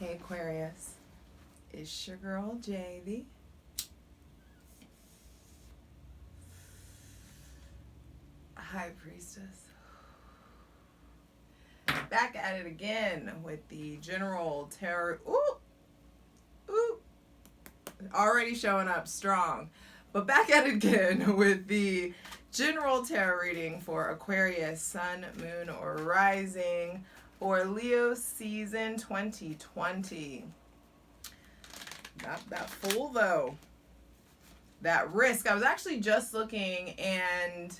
Hey Aquarius, it's your girl Javy. High Priestess. Back at it again with the General Tarot. Ooh. Already showing up strong. But back at it again with the General Tarot reading for Aquarius, Sun, Moon, or Rising for Leo season 2020. Not that full though. That risk. I was actually just looking, and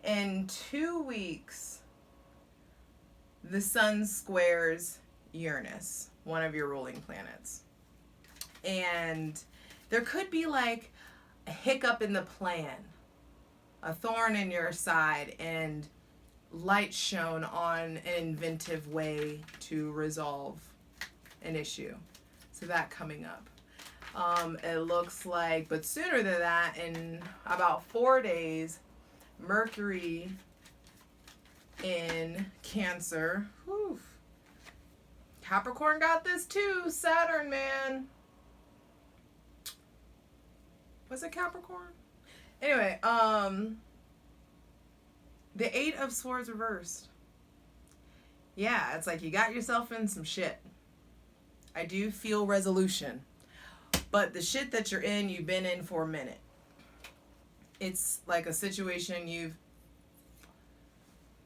in 2 weeks, the Sun squares Uranus, one of your ruling planets. And there could be like a hiccup in the plan, a thorn in your side, and light shown on an inventive way to resolve an issue. So that coming up. It looks like, but sooner than that, in about 4 days, Mercury in Cancer. Whew. Capricorn got this too. Saturn, man. Was it Capricorn? Anyway, the 8 of Swords reversed. Yeah, it's like you got yourself in some shit. I do feel resolution. But the shit that you're in, you've been in for a minute. It's like a situation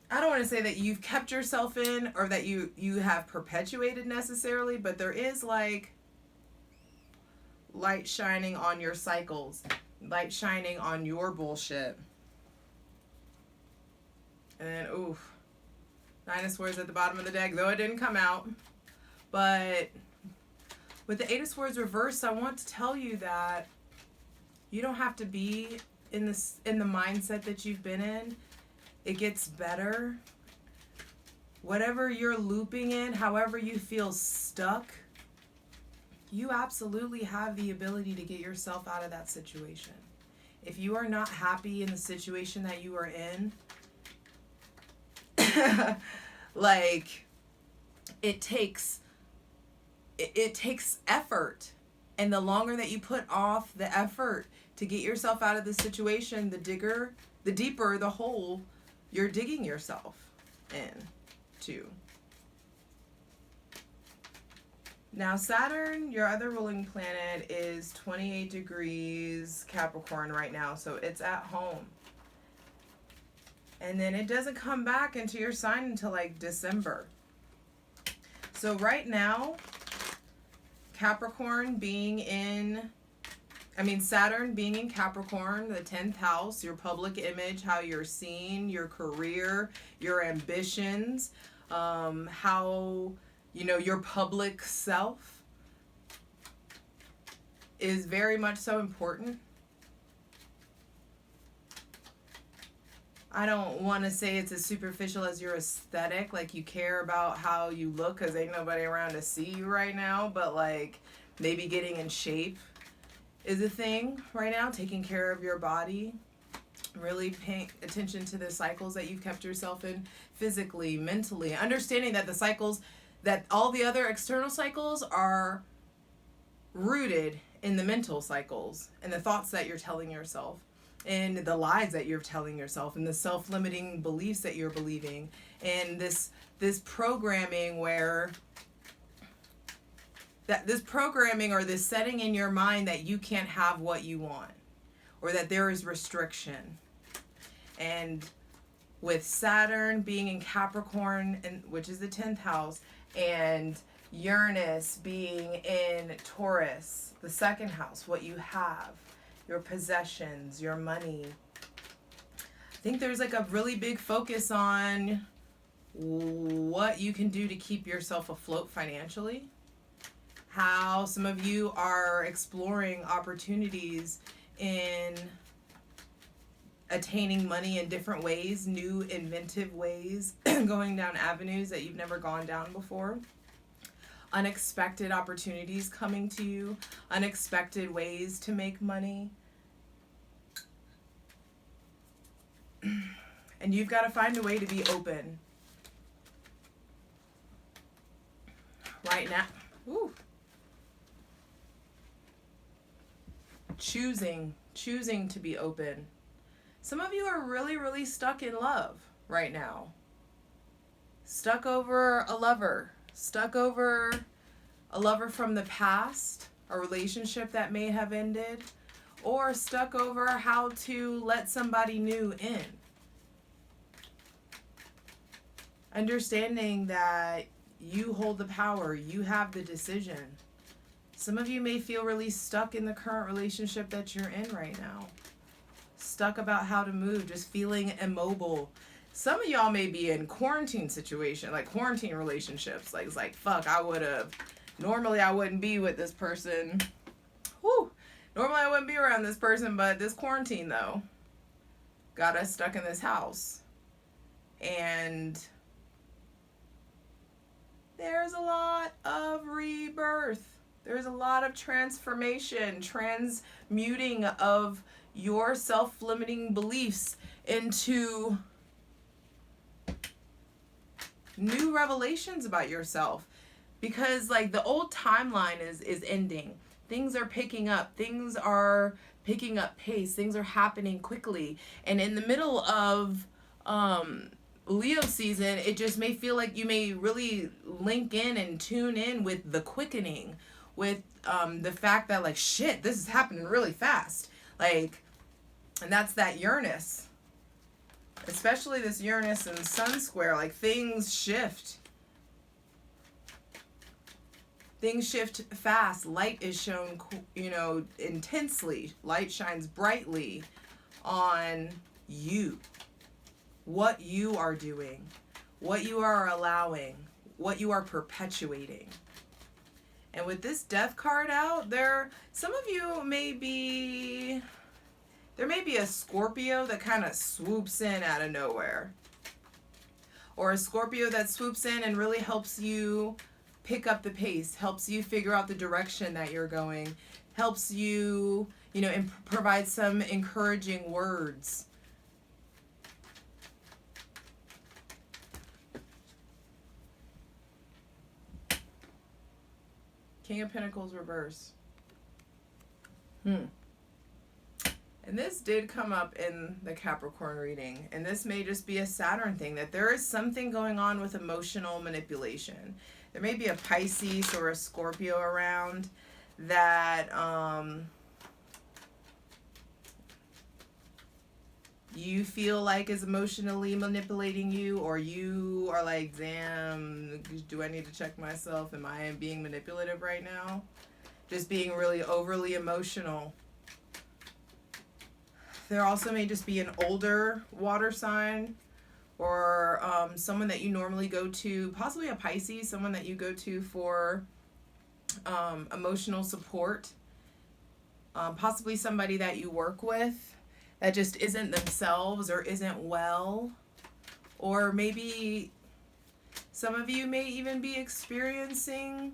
I don't want to say that you've kept yourself in or that you have perpetuated necessarily, but there is like light shining on your cycles, light shining on your bullshit. And then, oof, 9 of Swords at the bottom of the deck, though it didn't come out. But with the 8 of Swords reversed, I want to tell you that you don't have to be in the mindset that you've been in. It gets better. Whatever you're looping in, however you feel stuck, you absolutely have the ability to get yourself out of that situation. If you are not happy in the situation that you are in, like, it takes effort. And the longer that you put off the effort to get yourself out of the situation, the deeper the hole you're digging yourself into. Now Saturn, your other ruling planet, is 28 degrees Capricorn right now, so it's at home. And then it doesn't come back into your sign until like December. So right now, Saturn being in Capricorn, the 10th house, your public image, how you're seen, your career, your ambitions, how, your public self is very much so important. I don't want to say it's as superficial as your aesthetic, like you care about how you look because ain't nobody around to see you right now, but like maybe getting in shape is a thing right now, taking care of your body, really paying attention to the cycles that you've kept yourself in physically, mentally, understanding that the cycles, that all the other external cycles are rooted in the mental cycles and the thoughts that you're telling yourself and the lies that you're telling yourself and the self-limiting beliefs that you're believing and this programming where this programming or this setting in your mind that you can't have what you want or that there is restriction. And with Saturn being in Capricorn, which is the 10th house, and Uranus being in Taurus, the 2nd house, what you have, your possessions, your money. I think there's like a really big focus on what you can do to keep yourself afloat financially. How some of you are exploring opportunities in attaining money in different ways, new inventive ways, going down avenues that you've never gone down before. Unexpected opportunities coming to you, unexpected ways to make money. And you've got to find a way to be open. Right Ooh. Choosing to be open. Some of you are really, really stuck in love right now. Stuck over a lover. Stuck over a lover from the past, a relationship that may have ended, or stuck over how to let somebody new in. Understanding that you hold the power, you have the decision. Some of you may feel really stuck in the current relationship that you're in right now. Stuck about how to move, just feeling immobile. Some of y'all may be in quarantine situation, like quarantine relationships. Like, it's like, fuck, normally I wouldn't be with this person. Whew. Normally I wouldn't be around this person, but this quarantine, though, got us stuck in this house. And there's a lot of rebirth. There's a lot of transformation, transmuting of your self-limiting beliefs into new revelations about yourself. Because like the old timeline is ending. Things are picking up. Things are picking up pace. Things are happening quickly. And in the middle of Leo season, it just may feel like you may really link in and tune in with the quickening, with the fact that like, shit, this is happening really fast. Like, and that's that Uranus. Especially this Uranus and Sun square, like things shift. Things shift fast. Light is shown, intensely. Light shines brightly on you. What you are doing. What you are allowing. What you are perpetuating. And with this Death card out, some of you may be... There may be a Scorpio that kind of swoops in out of nowhere. Or a Scorpio that swoops in and really helps you pick up the pace, helps you figure out the direction that you're going, helps you, and provide some encouraging words. King of Pentacles reverse. And this did come up in the Capricorn reading. And this may just be a Saturn thing, that there is something going on with emotional manipulation. There may be a Pisces or a Scorpio around that you feel like is emotionally manipulating you, or you are like, damn, do I need to check myself? Am I being manipulative right now? Just being really overly emotional. There also may just be an older water sign, or someone that you normally go to, possibly a Pisces, someone that you go to for emotional support. Possibly somebody that you work with that just isn't themselves or isn't well. Or maybe some of you may even be experiencing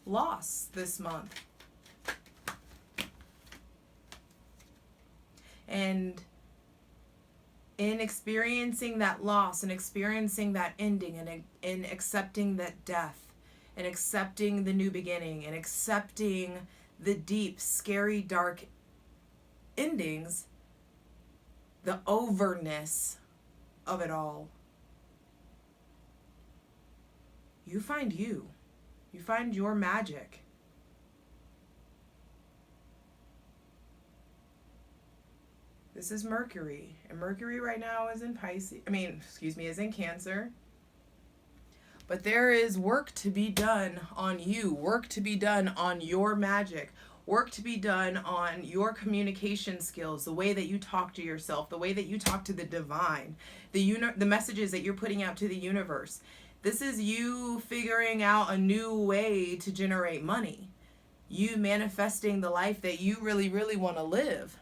loss this month. And in experiencing that loss and experiencing that ending and in accepting that death and accepting the new beginning and accepting the deep, scary, dark endings, the overness of it all, you find you. You find your magic. This is Mercury, and Mercury right now is in is in Cancer. But there is work to be done on you, work to be done on your magic, work to be done on your communication skills, the way that you talk to yourself, the way that you talk to the divine, the messages that you're putting out to the universe. This is you figuring out a new way to generate money, you manifesting the life that you really, really want to live.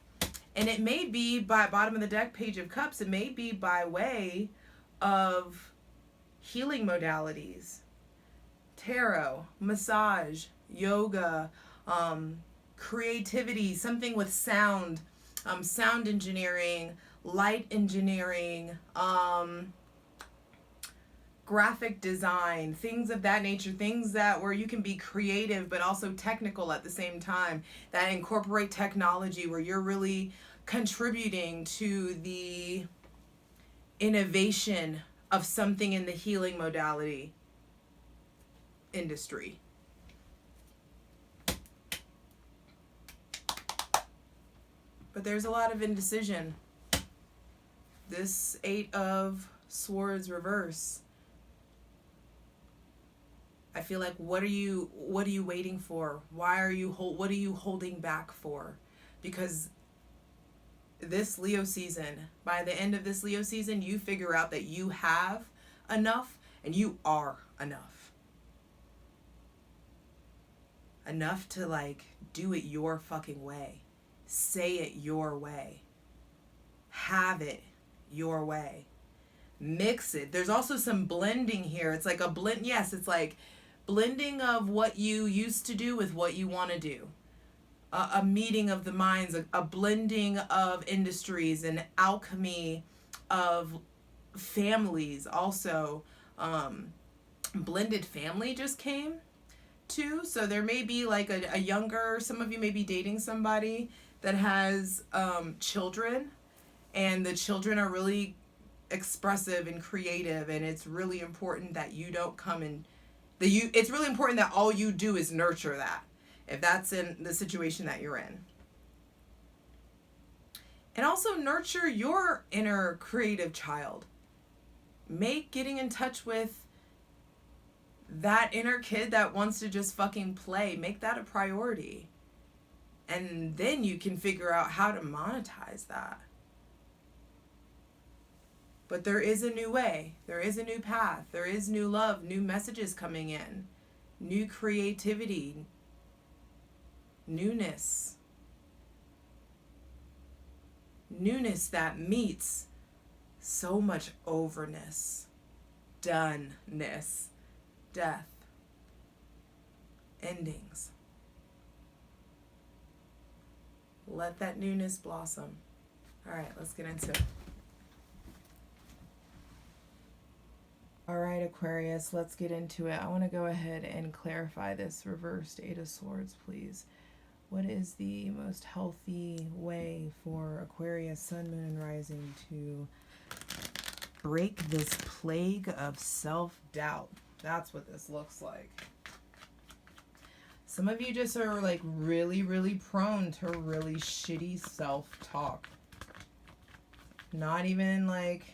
And it may be by bottom of the deck, Page of Cups, it may be by way of healing modalities, tarot, massage, yoga, creativity, something with sound, sound engineering, light engineering, graphic design, things of that nature, things that where you can be creative but also technical at the same time, that incorporate technology, where you're really contributing to the innovation of something in the healing modality industry. But there's a lot of indecision. This 8 of Swords reverse. I feel like what are you waiting for? What are you holding back for? Because this Leo season, by the end of this Leo season, you figure out that you have enough and you are enough. Enough to like do it your fucking way. Say it your way. Have it your way. Mix it. There's also some blending here. It's like a blend. Yes, it's like blending of what you used to do with what you want to do. A meeting of the minds, a blending of industries, an alchemy of families. Also, blended family just came too. So there may be like a younger, some of you may be dating somebody that has children, and the children are really expressive and creative, and it's really important that you don't come and it's really important that all you do is nurture that, if that's in the situation that you're in. And also nurture your inner creative child. Make getting in touch with that inner kid that wants to just fucking play, make that a priority. And then you can figure out how to monetize that. But there is a new way. There is a new path. There is new love, new messages coming in, new creativity, newness. Newness that meets so much overness, doneness, death, endings. Let that newness blossom. All right, let's get into it. All right, Aquarius, let's get into it. I want to go ahead and clarify this reversed 8 of Swords, please. What is the most healthy way for Aquarius, Sun, Moon, and Rising to break this plague of self-doubt? That's what this looks like. Some of you just are like really, really prone to really shitty self-talk. Not even like...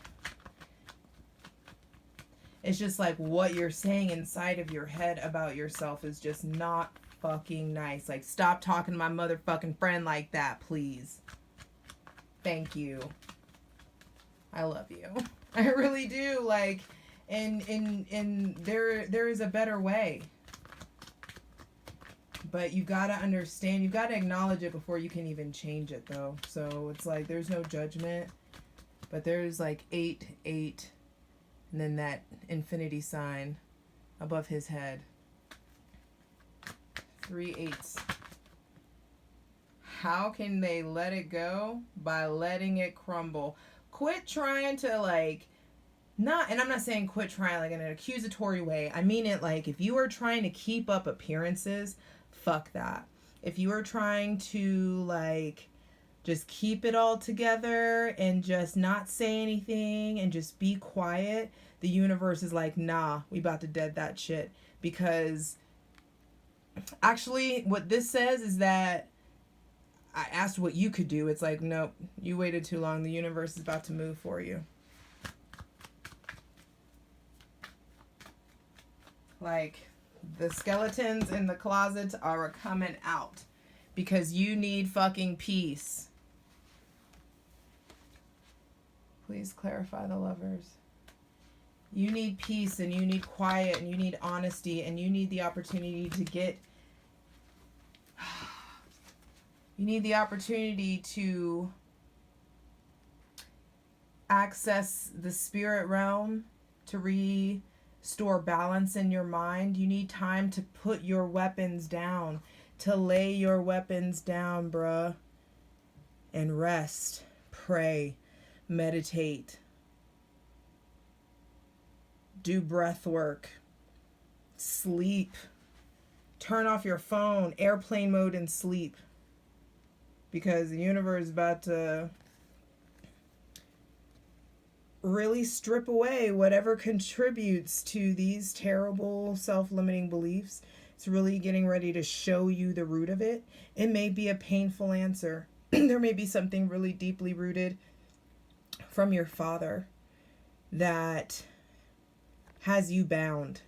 It's just like what you're saying inside of your head about yourself is just not fucking nice. Like, stop talking to my motherfucking friend like that, please. Thank you. I love you. I really do. Like, and there is a better way. But you gotta understand, you gotta acknowledge it before you can even change it, though. So it's like there's no judgment, but there's like 8, 8. And then that infinity sign above his head. 3 8s. How can they let it go? By letting it crumble. Quit trying to like, not, and I'm not saying quit trying like in an accusatory way. I mean it like if you are trying to keep up appearances, fuck that. If you are trying to like just keep it all together and just not say anything and just be quiet, the universe is like, nah, we about to dead that shit. Because actually what this says is that I asked what you could do. It's like, nope, you waited too long. The universe is about to move for you. Like, the skeletons in the closets are coming out because you need fucking peace. Please clarify the Lovers. You need peace, and you need quiet, and you need honesty, and you need the opportunity to get... You need the opportunity to access the spirit realm, to restore balance in your mind. You need time to put your weapons down, to lay your weapons down, bruh, and rest, pray, meditate. do breath work, sleep, turn off your phone, airplane mode, and sleep. Because the universe is about to really strip away whatever contributes to these terrible self-limiting beliefs. It's really getting ready to show you the root of it. It may be a painful answer. There may be something really deeply rooted from your father that has you bound.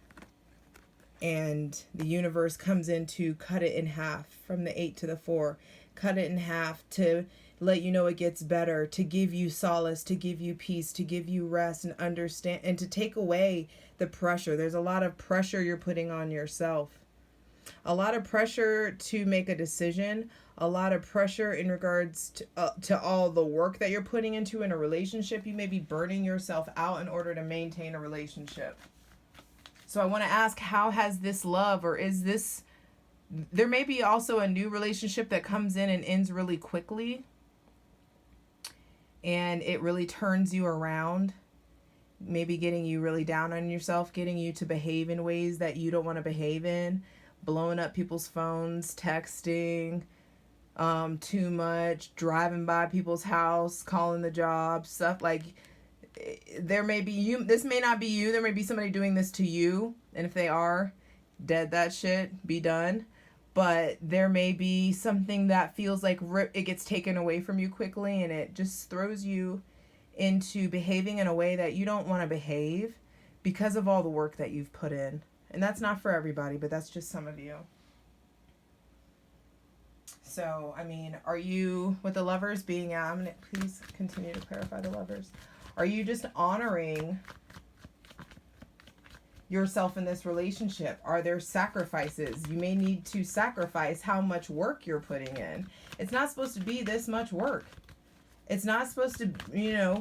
And the universe comes in to cut it in half from the 8 to the 4. Cut it in half to let you know it gets better, to give you solace, to give you peace, to give you rest and understand, and to take away the pressure. There's a lot of pressure you're putting on yourself. A lot of pressure to make a decision. A lot of pressure in regards to all the work that you're putting into in a relationship. You may be burning yourself out in order to maintain a relationship. So I want to ask, how has this love, or is this, there may be also a new relationship that comes in and ends really quickly. And it really turns you around. Maybe getting you really down on yourself, getting you to behave in ways that you don't want to behave in. Blowing up people's phones, texting too much, driving by people's house, calling the job, stuff like. There may be you, this may not be you, there may be somebody doing this to you, and if they are, dead that shit, be done. But there may be something that feels like it gets taken away from you quickly, and it just throws you into behaving in a way that you don't want to behave because of all the work that you've put in. And that's not for everybody, but that's just some of you. So, I mean, are you, with the Lovers being out, I'm going to please continue to clarify the Lovers. Are you just honoring yourself in this relationship? Are there sacrifices? You may need to sacrifice how much work you're putting in. It's not supposed to be this much work. It's not supposed to,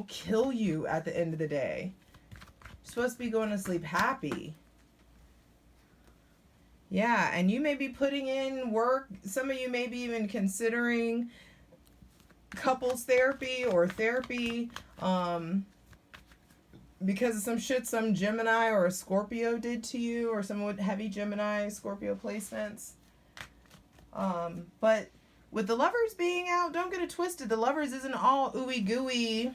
kill you at the end of the day. You're supposed to be going to sleep happy. Yeah, and you may be putting in work. Some of you may be even considering couples therapy or therapy because of some shit some Gemini or a Scorpio did to you, or someone with heavy Gemini, Scorpio placements. But with the Lovers being out, don't get it twisted. The Lovers isn't all ooey gooey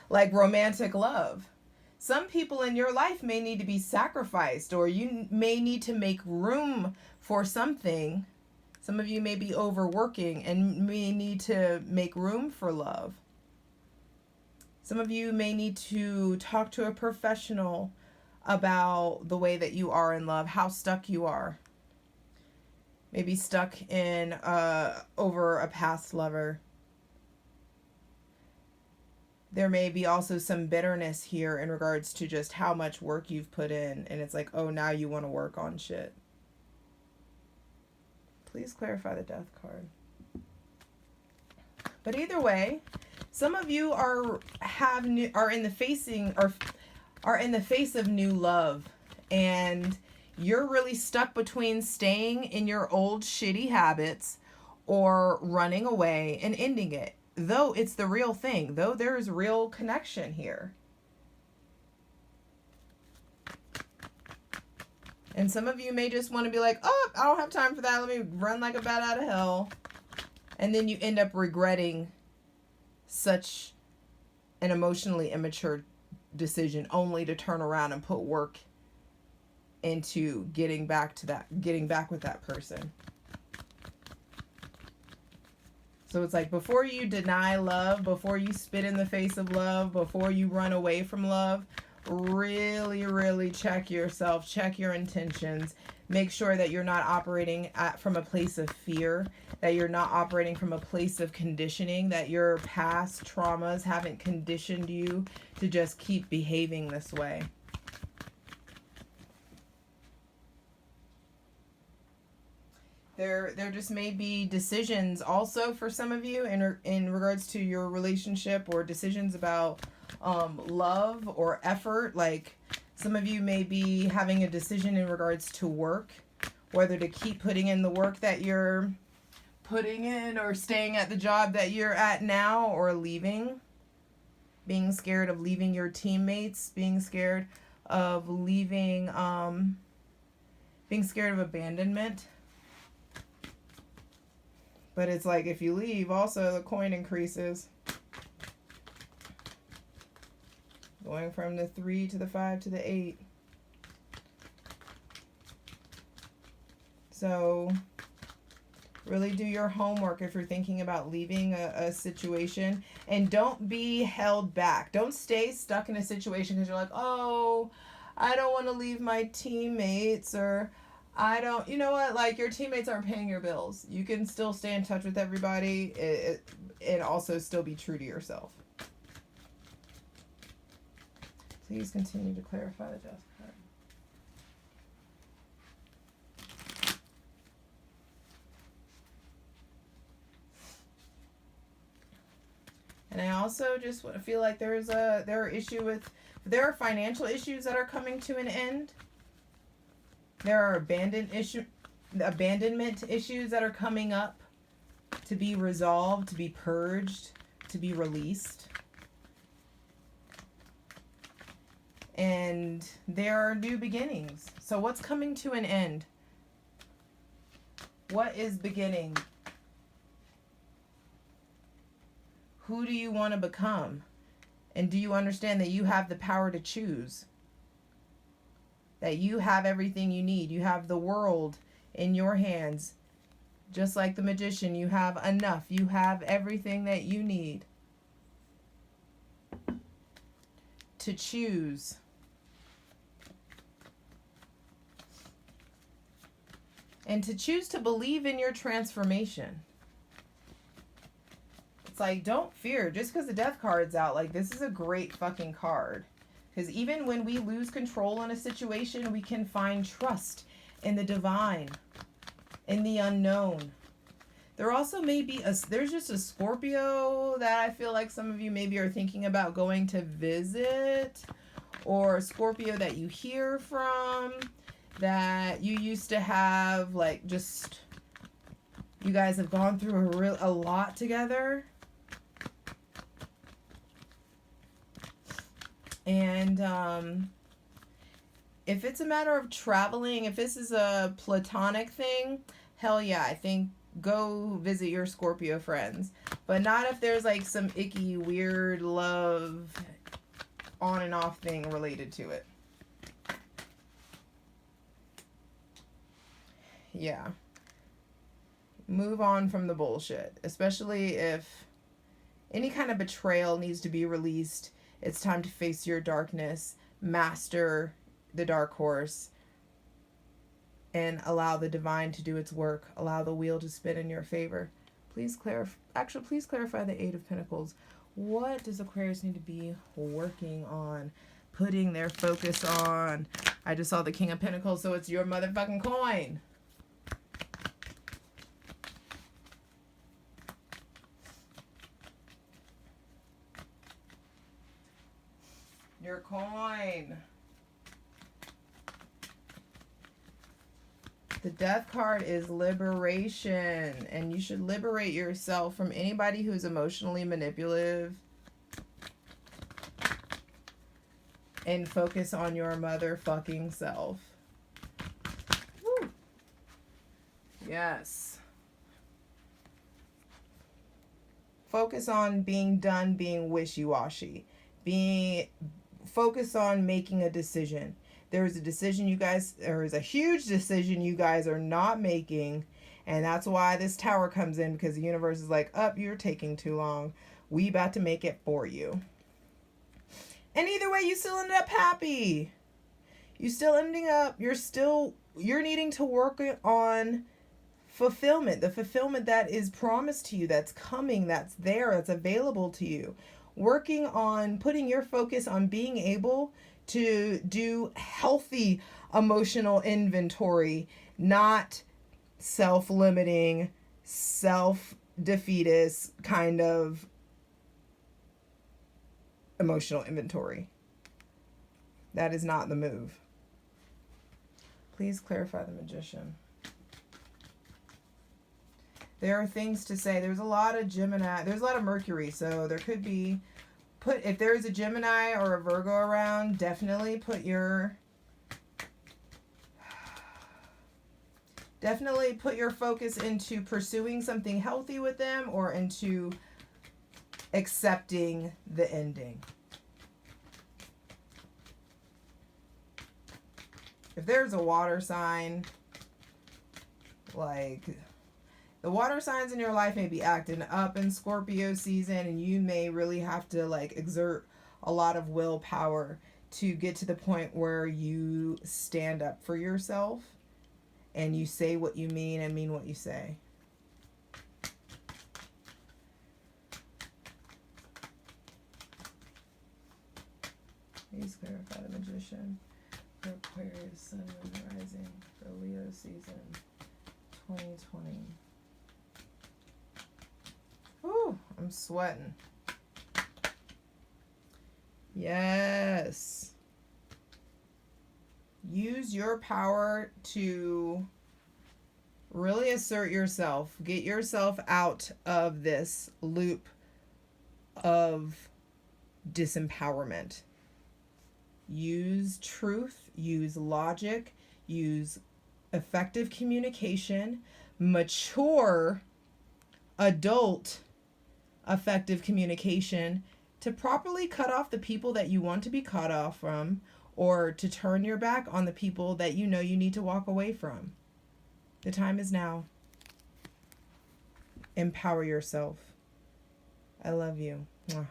like romantic love. Some people in your life may need to be sacrificed, or you may need to make room for something. Some of you may be overworking and may need to make room for love. Some of you may need to talk to a professional about the way that you are in love, how stuck you are. Maybe stuck in over a past lover. There may be also some bitterness here in regards to just how much work you've put in, and it's like, oh, now you want to work on shit. Please clarify the Death card. But either way, some of you are in the face of new love, and you're really stuck between staying in your old shitty habits or running away and ending it. Though it's the real thing, though there's real connection here. And some of you may just want to be like, oh, I don't have time for that. Let me run like a bat out of hell. And then you end up regretting such an emotionally immature decision, only to turn around and put work into getting back with that person. So it's like, before you deny love, before you spit in the face of love, before you run away from love, really, really check yourself, check your intentions. Make sure that you're not operating from a place of fear, that you're not operating from a place of conditioning, that your past traumas haven't conditioned you to just keep behaving this way. There just may be decisions also for some of you in regards to your relationship, or decisions about love or effort. Like, some of you may be having a decision in regards to work, whether to keep putting in the work that you're putting in, or staying at the job that you're at now, or leaving. being scared of leaving your teammates, being scared of leaving, being scared of abandonment. But it's like if you leave, also the coin increases. Going from the 3 to the 5 to the 8. So really do your homework if you're thinking about leaving a situation, and don't be held back. Don't stay stuck in a situation because you're like, oh, I don't want to leave my teammates, or I don't, you know what, like your teammates aren't paying your bills. You can still stay in touch with everybody and also still be true to yourself. Please continue to clarify the death card. And I also just feel like there are financial issues that are coming to an end. There are abandonment issues that are coming up to be resolved, to be purged, to be released. And there are new beginnings. So what's coming to an end? What is beginning? Who do you want to become? And do you understand that you have the power to choose? That you have everything you need. You have the world in your hands. Just like the magician, you have enough. You have everything that you need to choose. And to choose to believe in your transformation. It's like, don't fear. Just because the death card's out, like, this is a great fucking card. Because even when we lose control in a situation, we can find trust in the divine, in the unknown. There also may be there's just a Scorpio that I feel like some of you maybe are thinking about going to visit, or a Scorpio that you hear from, that you used to have, like, just, you guys have gone through a lot together. And if it's a matter of traveling, if this is a platonic thing, hell yeah, I think go visit your Scorpio friends. But not if there's like some icky, weird love on and off thing related to it. Yeah. Move on from the bullshit. Especially if any kind of betrayal needs to be released. It's time to face your darkness, master the dark horse, and allow the divine to do its work. Allow the wheel to spin in your favor. Please clarify the 8 of Pentacles. What does Aquarius need to be working on, putting their focus on? I just saw the King of Pentacles, so it's your motherfucking coin. Your coin. The Death card is liberation, and you should liberate yourself from anybody who's emotionally manipulative and focus on your motherfucking self. Woo. Yes. Focus on being done being wishy-washy. Focus on making a decision. There is a huge decision you guys are not making, and that's why this Tower comes in, because the universe is like, you're taking too long. We about to make it for you. And either way, you still ended up happy. You're needing to work on fulfillment, the fulfillment that is promised to you, that's coming, that's there, that's available to you. Working on putting your focus on being able to do healthy emotional inventory, not self-limiting, self-defeatist kind of emotional inventory. That is not the move. Please clarify the Magician. There are things to say. There's a lot of Gemini. There's a lot of Mercury, so there could be if there's a Gemini or a Virgo around, definitely put your focus into pursuing something healthy with them or into accepting the ending. If there's a water sign, like the water signs in your life may be acting up in Scorpio season, and you may really have to like exert a lot of willpower to get to the point where you stand up for yourself and you say what you mean and mean what you say. Please clarify the Magician for Aquarius, Sun, Moon, Rising for Leo season 2020. Whew, I'm sweating. Yes. Use your power to really assert yourself. Get yourself out of this loop of disempowerment. Use truth, use logic, use effective communication, mature, adult, effective communication to properly cut off the people that you want to be cut off from, or to turn your back on the people that you know you need to walk away from. The time is now. Empower yourself. I love you. Mwah.